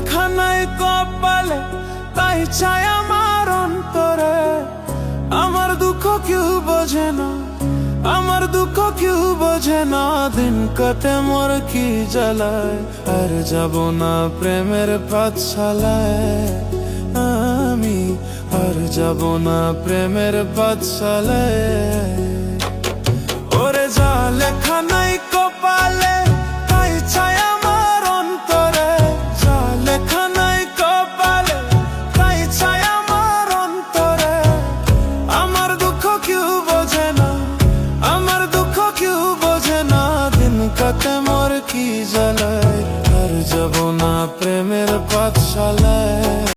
লেখা নাই কপালে, তাই চাই আমার অন্তরে। আমার দুঃখ কেউ বোঝে না, আমার দুঃখ কেউ বোঝে না। দিন কাটে মোর কি জ্বালায়, আর যাব না প্রেমের পাঠশালায় আমি, আর যাব না প্রেমের পাঠশালায়। ওরে যা লেখা নাই কপালে, তাই চাই আমার অন্তরে। যা লেখা নাই কপালে, তাই চাই আমার অন্তরে। আমার দুঃখ কেউ বোঝে না, আমার দুঃখ কেউ বোঝে না। দিন কাটে মোর কি জ্বালায়।